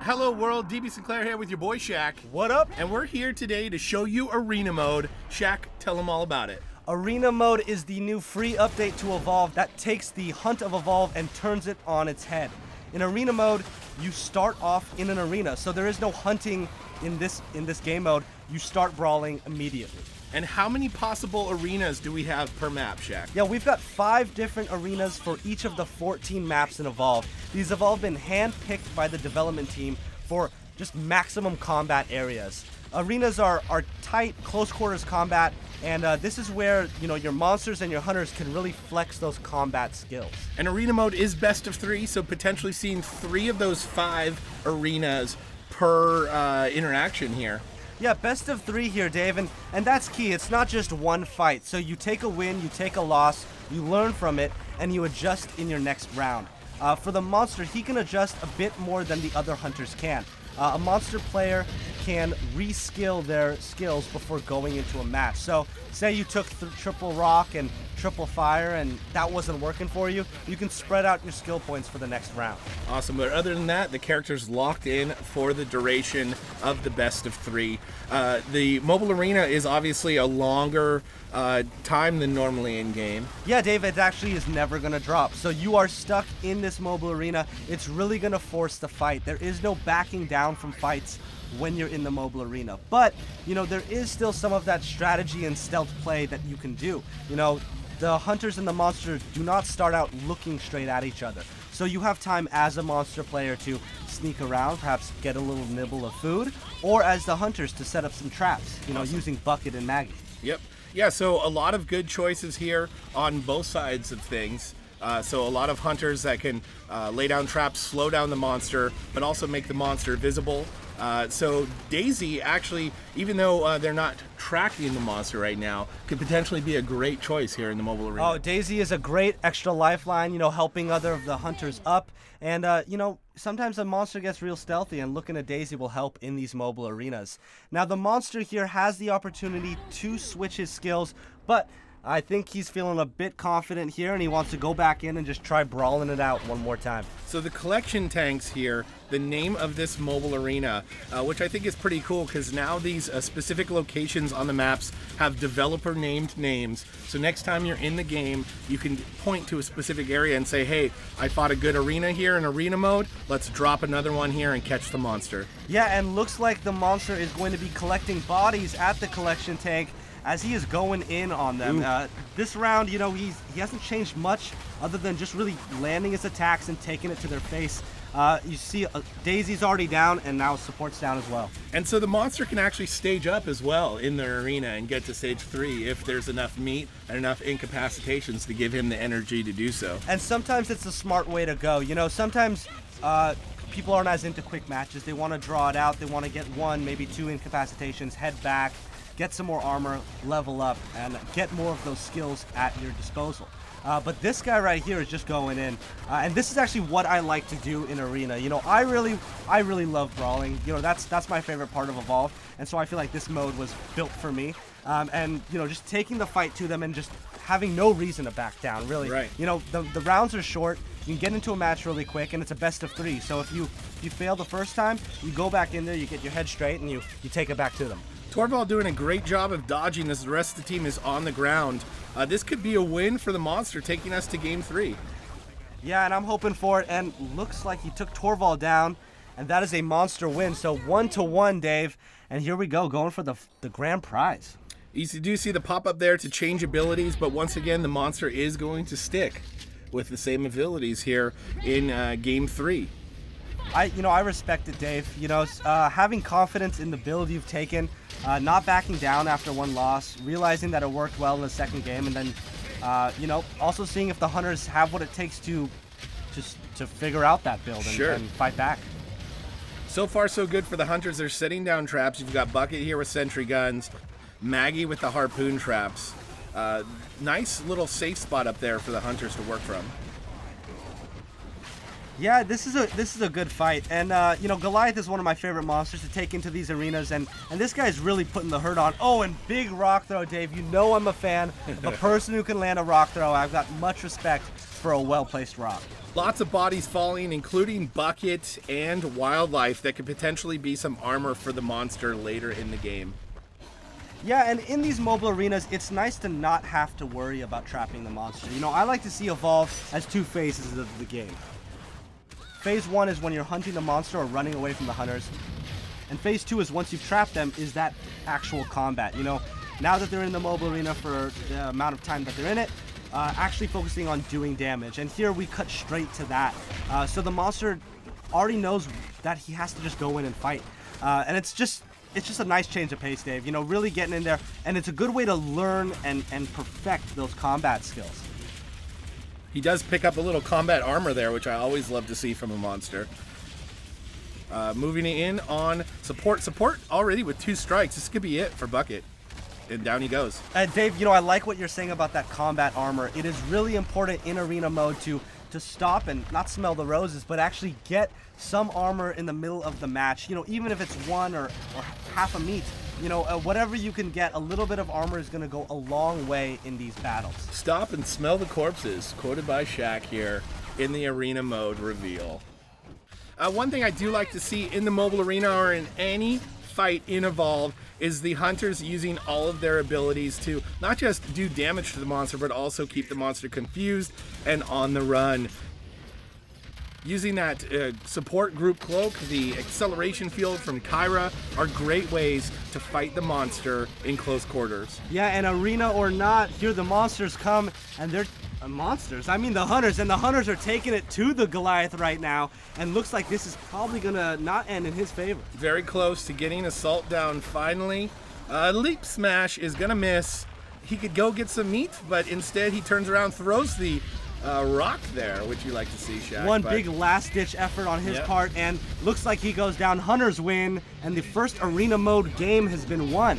Hello world, DB Sinclair here with your boy Shaq. What up? And we're here today to show you Arena Mode. Shaq, tell them all about it. Arena Mode is the new free update to Evolve that takes the hunt of Evolve and turns it on its head. In Arena Mode, you start off in an arena, so there is no hunting in this game mode. You start brawling immediately. And how many possible arenas do we have per map, Shaq? Yeah, we've got 5 different arenas for each of the 14 maps in Evolve. These have all been hand-picked by the development team for just maximum combat areas. Arenas are tight, close quarters combat, and this is where your monsters and your hunters can really flex those combat skills. And Arena Mode is best of 3, so potentially seeing 3 of those 5 arenas per interaction here. Yeah, best of 3 here, Dave, and that's key. It's not just one fight. So you take a win, you take a loss, you learn from it, and you adjust in your next round. For the monster, he can adjust a bit more than the other hunters can. A monster player can reskill their skills before going into a match. So say you took triple rock and triple fire and that wasn't working for you, you can spread out your skill points for the next round. Awesome, but other than that, the character's locked in for the duration of the best of 3. The mobile arena is obviously a longer time than normally in game. Yeah, Dave, it actually is never going to drop. So you are stuck in this mobile arena. It's really going to force the fight. There is no backing down from fights when you're in the mobile arena. But, there is still some of that strategy and stealth play that you can do. The hunters and the monster do not start out looking straight at each other. So you have time as a monster player to sneak around, perhaps get a little nibble of food, or as the hunters to set up some traps, Awesome. Using Bucket and Maggie. Yep. Yeah, so a lot of good choices here on both sides of things. So a lot of hunters that can lay down traps, slow down the monster, but also make the monster visible. So Daisy actually, even though they're not tracking the monster right now, could potentially be a great choice here in the mobile arena. Oh, Daisy is a great extra lifeline, helping other of the hunters up. And, sometimes a monster gets real stealthy, and looking at Daisy will help in these mobile arenas. Now, the monster here has the opportunity to switch his skills, but I think he's feeling a bit confident here, and he wants to go back in and just try brawling it out one more time. So the collection tanks here, the name of this mobile arena, which I think is pretty cool because now these specific locations on the maps have developer named names. So next time you're in the game, you can point to a specific area and say, hey, I fought a good arena here in Arena Mode. Let's drop another one here and catch the monster. Yeah, and looks like the monster is going to be collecting bodies at the collection tank as he is going in on them. This round, he hasn't changed much other than just really landing his attacks and taking it to their face. You see Daisy's already down, and now support's down as well. And so the monster can actually stage up as well in their arena and get to stage 3 if there's enough meat and enough incapacitations to give him the energy to do so. And sometimes it's a smart way to go. Sometimes people aren't as into quick matches. They want to draw it out. They want to get 1, maybe 2 incapacitations, head back, get some more armor, level up, and get more of those skills at your disposal. But this guy right here is just going in, and this is actually what I like to do in Arena. I really love brawling. That's my favorite part of Evolve, and so I feel like this mode was built for me. And just taking the fight to them and just having no reason to back down. Really, right? The rounds are short. You can get into a match really quick, and it's a best of 3. So if you fail the first time, you go back in there, you get your head straight, and you take it back to them. Torvald doing a great job of dodging as the rest of the team is on the ground. This could be a win for the monster, taking us to game 3. Yeah, and I'm hoping for it, and looks like he took Torvald down, and that is a monster win. So 1-1, Dave, and here we go, going for the grand prize. You do see the pop-up there to change abilities, but once again, the monster is going to stick with the same abilities here in game 3. I respect it, Dave. Having confidence in the build you've taken, not backing down after 1 loss, realizing that it worked well in the second game, and then, also seeing if the hunters have what it takes to figure out that build and fight back. So far, so good for the hunters. They're setting down traps. You've got Bucket here with sentry guns, Maggie with the harpoon traps. Nice little safe spot up there for the hunters to work from. Yeah, this is a good fight, and Goliath is one of my favorite monsters to take into these arenas, and this guy's really putting the hurt on. Oh, and big rock throw, Dave. I'm a fan of a person who can land a rock throw. I've got much respect for for a well-placed rock. Lots of bodies falling, including Bucket and Wildlife that could potentially be some armor for the monster later in the game. Yeah, and in these mobile arenas, it's nice to not have to worry about trapping the monster. You know, I like to see Evolve as two phases of the game. Phase 1 is when you're hunting the monster or running away from the hunters. And phase 2 is once you've trapped them, is that actual combat. You know, now that they're in the mobile arena for the amount of time that they're in it, actually focusing on doing damage. And here we cut straight to that. So the monster already knows that he has to just go in and fight. And it's just a nice change of pace, Dave. You know, really getting in there. And it's a good way to learn and perfect those combat skills. He does pick up a little combat armor there, which I always love to see from a monster. Moving in on support. Support already with 2 strikes. This could be it for Bucket. And down he goes. Dave, you know, I like what you're saying about that combat armor. It is really important in arena mode to stop and not smell the roses, but actually get some armor in the middle of the match. You know, even if it's 1 or half a meat, you know, whatever you can get, a little bit of armor is going to go a long way in these battles. Stop and smell the corpses, quoted by Shaq here in the arena mode reveal. One thing I do like to see in the mobile arena or in any fight in Evolve is the hunters using all of their abilities to not just do damage to the monster, but also keep the monster confused and on the run. Using that support group cloak, the acceleration field from Kyra are great ways to fight the monster in close quarters. Yeah, and arena or not, here the monsters come, and they're monsters. I mean the hunters, and the hunters are taking it to the Goliath right now, and looks like this is probably gonna not end in his favor. Very close to getting Assault down finally. Leap Smash is gonna miss. He could go get some meat, but instead he turns around, throws the rock there, which you like to see, Shaq. Big last-ditch effort on his part, and looks like he goes down. Hunters win, and the first arena mode game has been won.